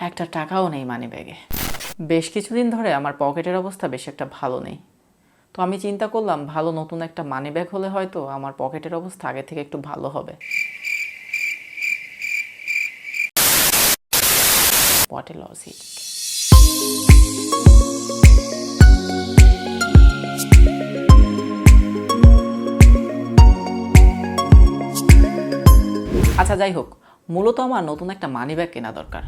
একটা টাকাও নেই মানি ব্যাগে। বেশ কিছুদিন ধরে আমার পকেটের অবস্থা বেশ একটা ভালো নেই। তো আমি চিন্তা করলাম ভালো নতুন একটা মানি ব্যাগ হলে হয়তো আমার পকেটের অবস্থা আগে থেকে একটু ভালো হবে। What a logic. আচ্ছা যাই হোক, মূলত আমার নতুন একটা মানি ব্যাগ কেনা দরকার।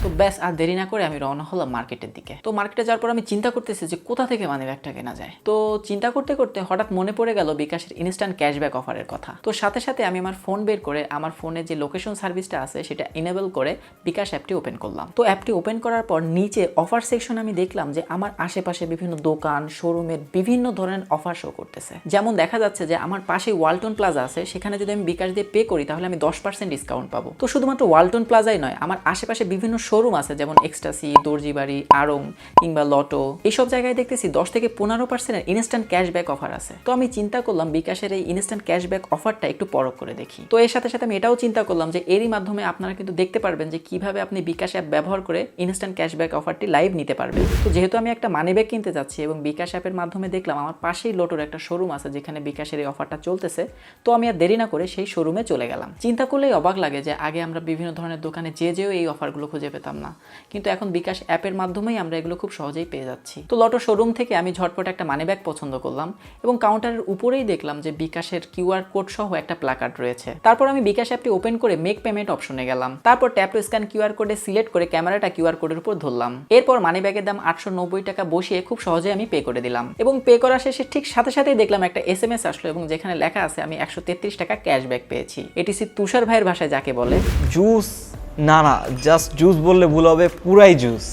তো ব্যাস আর দেরি না করে আমি রওনা হলাম মার্কেটের দিকে। তো মার্কেটে যাওয়ার পর আমি চিন্তা করতেছি যে কোথা থেকে মানি ব্যাগটা কেনা যায়। তো চিন্তা করতে করতে হঠাৎ মনে পড়ে গেল বিকাশের ইনস্ট্যান্ট ক্যাশব্যাক অফারের কথা। তো সাথে সাথে আমি আমার ফোন বের করে আমার ফোনে যে লোকেশন সার্ভিসটা আছে সেটা ইনেবল করে বিকাশ অ্যাপটি ওপেন করলাম। তো অ্যাপটি ওপেন করার পর নিচে অফার সেকশন আমি দেখলাম যে আমার আশেপাশে বিভিন্ন দোকান শোরুমের বিভিন্ন ধরনের অফার শো করতেছে। যেমন দেখা যাচ্ছে যে আমার পাশে ওয়ালটন প্লাজা আছে, সেখানে যদি আমি বিকাশ দিয়ে পে করি তাহলে আমি 10% ডিসকাউন্ট পাবো। তো শুধুমাত্র ওয়ালটন প্লাজাই নয়, আমার আশেপাশে বিভিন্ন শোরুম আছে যেমন এক্সটাসি, দর্জিবাড়ি, আড়ং কিংবা লটো, এইসব জায়গায় দেখতেছি 10 থেকে 15% ইনস্ট্যান্ট ক্যাশব্যাক অফার আছে। তো আমি চিন্তা করলাম বিকাশের এই ইনস্ট্যান্ট ক্যাশব্যাক অফারটা একটু পরখ করে দেখি। তো এর সাথে সাথে আমি এটাও চিন্তা করলাম যে এরই মাধ্যমে আপনারা কিন্তু দেখতে পারবেন যে কিভাবে আপনি বিকাশ অ্যাপ ব্যবহার করে ইনস্ট্যান্ট ক্যাশব্যাক অফারটি লাইভ নিতে পারবেন। তো যেহেতু আমি একটা মানি ব্যাগ কিনতে যাচ্ছি এবং বিকাশ অ্যাপের মাধ্যমে দেখলাম আমার পাশেই লোটোর একটা শোরুম আছে যেখানে বিকাশের এই অফারটা চলতেছে, তো আমি আর দেরি না করে সেই শোরুমে চলে গেলাম। চিন্তা করলেই অবাক লাগে যে আগে আমরা বিভিন্ন ধরনের দোকানে যেও এই অফারগুলো খুঁজে পেতাম না, কিন্তু এখন বিকাশ অ্যাপের মাধ্যমেই আমরা এগুলো খুব সহজেই পেয়ে যাচ্ছি। তো লটো শোরুম থেকে আমি ঝটপট একটা মানি ব্যাগ পছন্দ করলাম এবং কাউন্টারের উপরেই দেখলাম যে বিকাশের কিউআর কোড সহ একটা প্ল্যাকার্ড রয়েছে। তারপর আমি বিকাশ অ্যাপটি ওপেন করে মেক পেমেন্ট অপশনে গেলাম। তারপর ট্যাপ টু স্ক্যান কিউআর কোডে সিলেক্ট করে ক্যামেরাটা কিউআর কোডের উপর ধরলাম। এরপর মানি ব্যাগের দাম 890 টাকা বসিয়ে খুব সহজে আমি পে করে দিলাম এবং পে করা শেষে ঠিক সাথে সাথেই দেখলাম একটা এসএমএস আসলো এবং যেখানে লেখা আছে আমি 133 টাকা ক্যাশব্যাক পেয়েছি। এটিসি তুষার ভাইয়ের ভাষায় যাকে বলে জুস। না না, জাস্ট জুস বললে ভুল হবে, পুরাই জুস।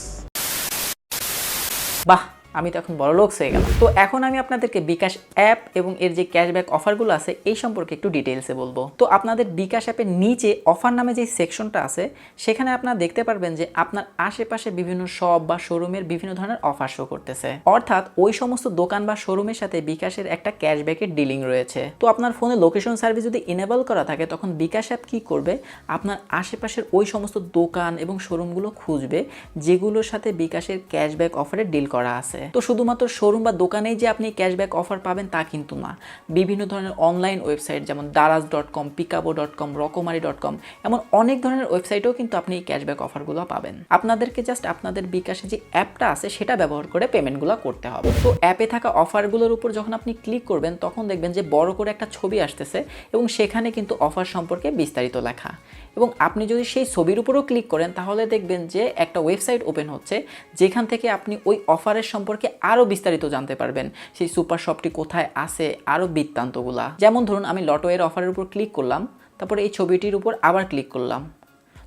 বাহ, আমি তো এখন বড় লোক হয়ে গেলাম। তো এখন আমি আপনাদেরকে বিকাশ অ্যাপ এবং এর যে ক্যাশব্যাক অফারগুলো আছে এই সম্পর্কে একটু ডিটেইলসে বলবো। তো আপনাদের বিকাশ অ্যাপের নিচে অফার নামে যে সেকশনটা আছে সেখানে আপনারা দেখতে পারবেন যে আপনার আশেপাশে বিভিন্ন শপ বা শোরুমের বিভিন্ন ধরনের অফার শো করতেছে, অর্থাৎ ওই সমস্ত দোকান বা শোরুমের সাথে বিকাশের একটা ক্যাশব্যাকের ডিলিং রয়েছে। তো আপনার ফোনে লোকেশন সার্ভিস যদি ইনেবল করা থাকে তখন বিকাশ অ্যাপ কি করবে, আপনার আশেপাশের ওই সমস্ত দোকান এবং শোরুমগুলো খুঁজবে যেগুলোর সাথে বিকাশের ক্যাশব্যাক অফারে ডিল করা আছে। তো শুধুমাত্র শোরুম বা দোকানেই যে আপনি ক্যাশব্যাক অফার পাবেন তা কিন্তু না, বিভিন্ন ধরনের অনলাইন ওয়েবসাইট যেমন daraz.com, pikabo.com, rokomari.com এমন অনেক ধরনের ওয়েবসাইটেও কিন্তু আপনি এই ক্যাশব্যাক অফারগুলো পাবেন। আপনাদেরকে জাস্ট আপনাদের বিকাশে যে অ্যাপটা আছে সেটা ব্যবহার করে পেমেন্টগুলো করতে হবে। তো অ্যাপে থাকা অফারগুলোর উপর যখন আপনি ক্লিক করবেন তখন দেখবেন যে বড় করে একটা ছবি আসতেছে এবং সেখানে কিন্তু অফার সম্পর্কে বিস্তারিত লেখা, এবং আপনি যদি সেই ছবির উপরেও ক্লিক করেন তাহলে দেখবেন যে একটা ওয়েবসাইট ওপেন হচ্ছে যেখান থেকে আপনি ওই অফারের সম্পর্কে আরও বিস্তারিত জানতে পারবেন, সেই সুপার শপটি কোথায় আছে, আরও বৃত্তান্তগুলা। যেমন ধরুন আমি লটো এর অফারের উপর ক্লিক করলাম, তারপরে এই ছবিটির উপর আবার ক্লিক করলাম।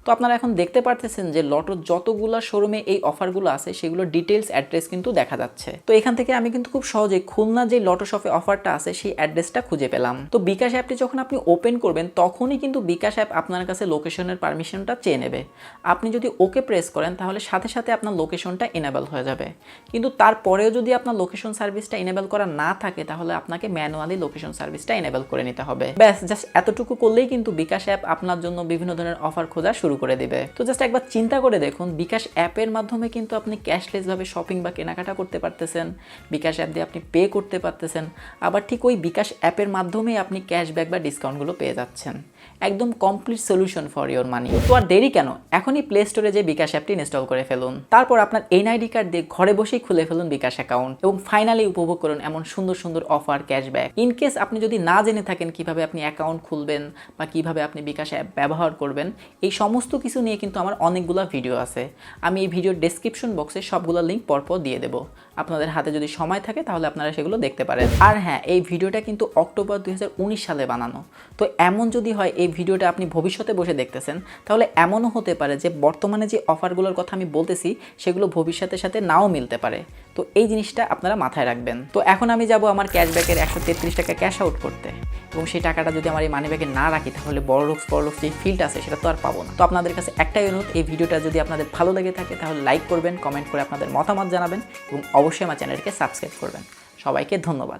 তো আপনারা এখন দেখতে পারতেছেন যে লটোর যতগুলো শোরুমে এই অফারগুলো আছে সেগুলোর ডিটেলস অ্যাড্রেস কিন্তু দেখা যাচ্ছে। তো এখান থেকে আমি কিন্তু খুব সহজে খুলনা যে লটো শপে অফারটা আছে সেই অ্যাড্রেসটা খুঁজে পেলাম। তো বিকাশ অ্যাপটি যখন আপনি ওপেন করবেন তখনই কিন্তু বিকাশ অ্যাপ আপনার কাছে লোকেশনের পারমিশনটা চেয়ে নেবে। আপনি যদি ওকে প্রেস করেন তাহলে সাথে সাথে আপনার লোকেশনটা ইনেবল হয়ে যাবে, কিন্তু তারপরেও যদি আপনার লোকেশন সার্ভিসটা ইনেবল করা না থাকে তাহলে আপনাকে ম্যানুয়ালি লোকেশন সার্ভিসটা ইনেবল করে নিতে হবে। ব্যাস, জাস্ট এতটুকু করলেই কিন্তু বিকাশ অ্যাপ আপনার জন্য বিভিন্ন ধরনের অফার খোঁজা শুরু করে দিবে। তো জাস্ট একবার চিন্তা করে দেখুন, বিকাশ অ্যাপের মাধ্যমে কিন্তু আপনি ক্যাশলেস ভাবে শপিং বা কেনাকাটা করতে পারতেছেন, বিকাশ অ্যাপ দিয়ে আপনি পে করতে পারতেছেন, আবার ঠিক ওই বিকাশ অ্যাপের মাধ্যমেই আপনি ক্যাশব্যাক বা ডিসকাউন্টগুলো পেয়ে যাচ্ছেন। একদম কমপ্লিট সলিউশন ফর ইওর মানি। তো আর দেরি কেন, এখনই প্লে স্টোরে যে বিকাশ অ্যাপটি ইনস্টল করে ফেলুন, তারপর আপনার এনআইডি কার্ড দিয়ে ঘরে বসেই খুলে ফেলুন বিকাশ অ্যাকাউন্ট এবং ফাইনালি উপভোগ করুন এমন সুন্দর সুন্দর অফার, ক্যাশব্যাক। ইনকেস আপনি যদি না জেনে থাকেন কিভাবে আপনি অ্যাকাউন্ট খুলবেন বা কিভাবে আপনি বিকাশ অ্যাপ ব্যবহার করবেন, এই সমস্ত কিছু নিয়ে কিন্তু আমার অনেকগুলো ভিডিও আছে। আমি এই ভিডিওর ডেসক্রিপশন বক্সে সবগুলো লিঙ্ক পরপর দিয়ে দেবো। আপনাদের হাতে যদি সময় থাকে তাহলে আপনারা সেগুলো দেখতে পারেন। আর হ্যাঁ, এই ভিডিওটা কিন্তু অক্টোবর 2019 সালে বানানো। তো এমন যদি হয় এই ভিডিওটা আপনি ভবিষ্যতে বসে দেখতেছেন তাহলে এমনও হতে পারে যে বর্তমানে যে অফারগুলোর কথা আমি বলতেছি সেগুলো ভবিষ্যতের সাথে নাও মিলতে পারে। তো এই জিনিসটা আপনারা মাথায় রাখবেন। তো এখন আমি যাব আমার ক্যাশব্যাকের 133 টাকা ক্যাশ আউট করতে, এবং সেই টাকাটা যদি আমার এই মানি ব্যাগে না রাখি তাহলে বড় লোক যে ফিলটা আছে সেটা তো আর পাবো না। তো আপনাদের কাছে একটাই অনুরোধ, এই ভিডিওটা যদি আপনাদের ভালো লেগে থাকে তাহলে লাইক করবেন, কমেন্ট করে আপনাদের মতামত জানাবেন এবং অবশ্যই আমার চ্যানেলকে সাবস্ক্রাইব করবেন। সবাইকে ধন্যবাদ।